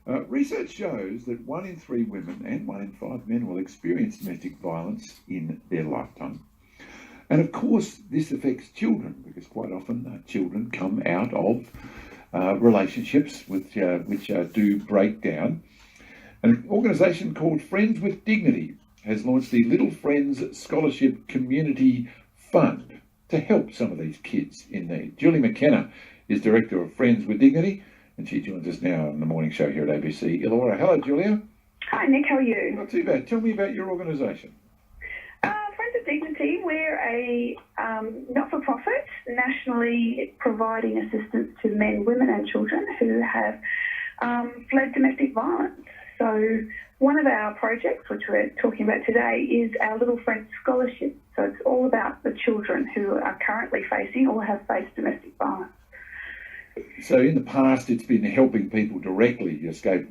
Research shows that 1 in 3 women and 1 in 5 men will experience domestic violence in their lifetime. And of course, this affects children because quite often children come out of relationships which do break down. An organisation called Friends with Dignity has launched the Little Friends Scholarship Community Fund to help some of these kids in need. Julia McKenna is Director of Friends with Dignity, and she joins us now on the morning show here at ABC Illawarra. Hello, Julia. Hi, Nick. How are you? Not too bad. Tell me about your organisation. Friends of Dignity, we're a not-for-profit, nationally providing assistance to men, women and children who have fled domestic violence. So one of our projects, which we're talking about today, is our Little Friends Scholarship. So it's all about the children who are currently facing or have faced domestic violence. So in the past, it's been helping people directly escape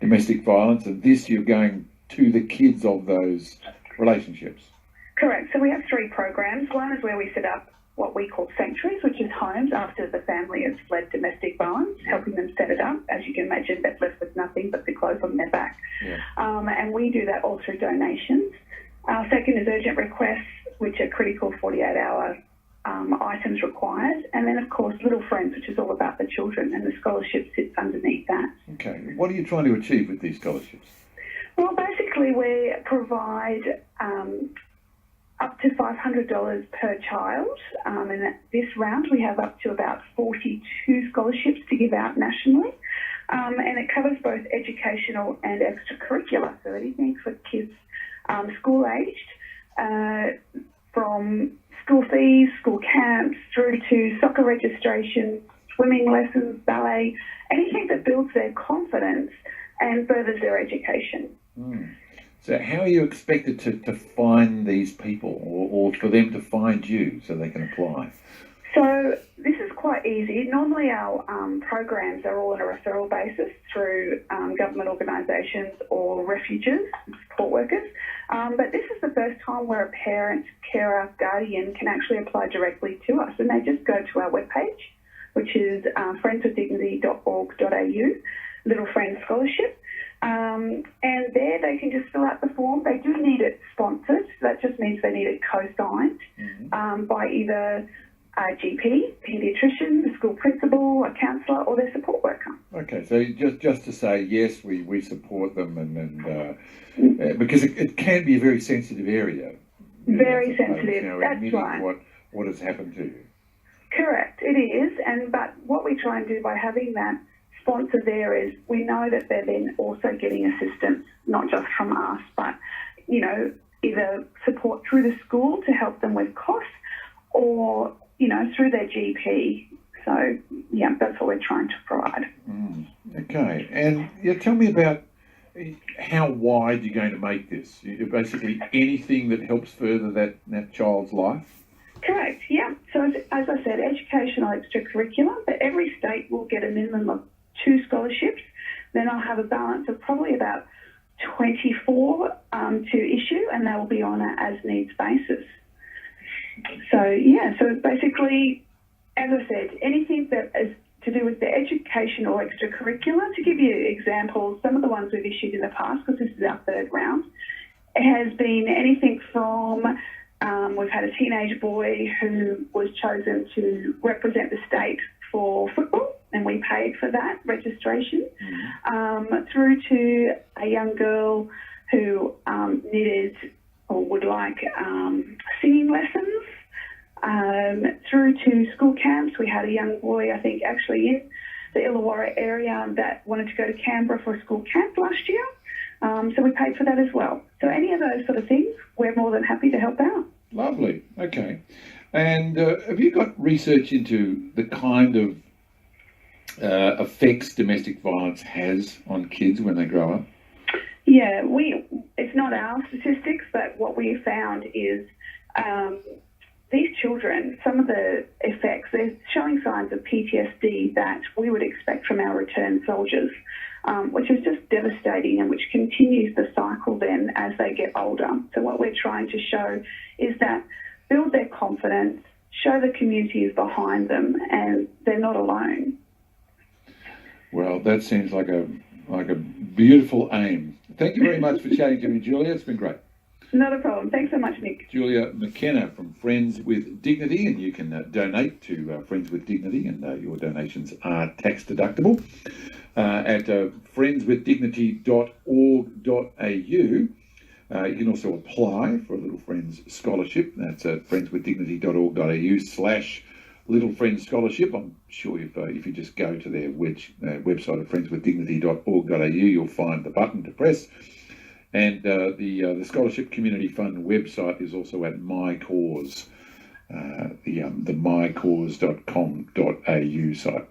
domestic violence, and this you're going to the kids of those relationships. Correct. So we have 3 programs. One is where we set up what we call sanctuaries, which is homes after the family has fled domestic violence, helping them set it up. As you can imagine, they're left with nothing but the clothes on their back. Yeah. And we do that all through donations. Our second is urgent requests, which are critical 48-hour items required. And then, of course, Little Friends, which is all about the children, and the scholarship sits underneath that. Okay. What are you trying to achieve with these scholarships? Well, basically, we provide up to $500 per child. And at this round, we have up to about 42 scholarships to give out nationally. And it covers both educational and extracurricular. So anything for kids school-aged, from school fees, school camps, through to soccer registration, swimming lessons, ballet, anything that builds their confidence and furthers their education. So how are you expected to find these people or for them to find you so they can apply? So this is quite easy. Normally our programs are all on a referral basis through government organisations or refuges, support workers. But this is the first time where a parent, carer, guardian can actually apply directly to us, and they just go to our webpage, which is friendswithdignity.org.au, Little Friends Scholarship. And there they can just fill out the form. They do need it sponsored. So that just means they need it co-signed by either a GP, paediatrician, the school principal, a counsellor, or their support worker. Okay, so just to say, yes, we support them, and because it can be a very sensitive area. Very sensitive, that's right. What has happened to you. Correct, it is. But what we try and do by having that sponsor there is we know that they're then also getting assistance, not just from us, but, either support through the school to help them with costs or, through their GP. So, yeah, that's what we're trying to provide. Okay. And tell me about how wide you're going to make this. Basically anything that helps further that child's life? Correct, yeah. So, as I said, educational extracurricular, but every state will get a minimum of 2 scholarships. Then I'll have a balance of probably about 24 to issue, and they will be on an as-needs basis. So basically, as I said, anything that is to do with the education or extracurricular. To give you examples, some of the ones we've issued in the past, because this is our 3rd round, it has been anything from we've had a teenage boy who was chosen to represent the state for football, and we paid for that registration, through to a young girl who needed or would like singing lessons, through to school camps. We had a young boy, I think, actually in the Illawarra area that wanted to go to Canberra for a school camp last year. So we paid for that as well. So any of those sort of things, we're more than happy to help out. Lovely. Okay. And have you got research into the kind of effects domestic violence has on kids when they grow up? Yeah, it's not our statistics, but what we found is these children, some of the effects, they're showing signs of PTSD that we would expect from our returned soldiers, which is just devastating and which continues the cycle then as they get older. So what we're trying to show is that build their confidence, show the community is behind them and they're not alone. Well, that seems like a like a beautiful aim. Thank you very much for chatting to me, Julia. It's been great. Not a problem. Thanks so much, Nick. Julia McKenna from Friends with Dignity, and you can donate to Friends with Dignity, and your donations are tax deductible at friendswithdignity.org.au. You can also apply for a Little Friends Scholarship. That's at friendswithdignity.org.au/Little Friends Scholarship. I'm sure if you just go to their website of friendswithdignity.org.au, you'll find the button to press. And the Scholarship Community Fund website is also at My Cause, the mycause.com.au site.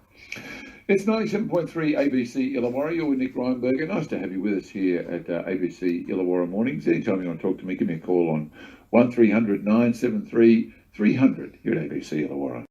It's 97.3 ABC Illawarra. You're with Nick Rheinberger. Nice to have you with us here at ABC Illawarra Mornings. Anytime you want to talk to me, give me a call on 1300 973 300 here at ABC Illawarra.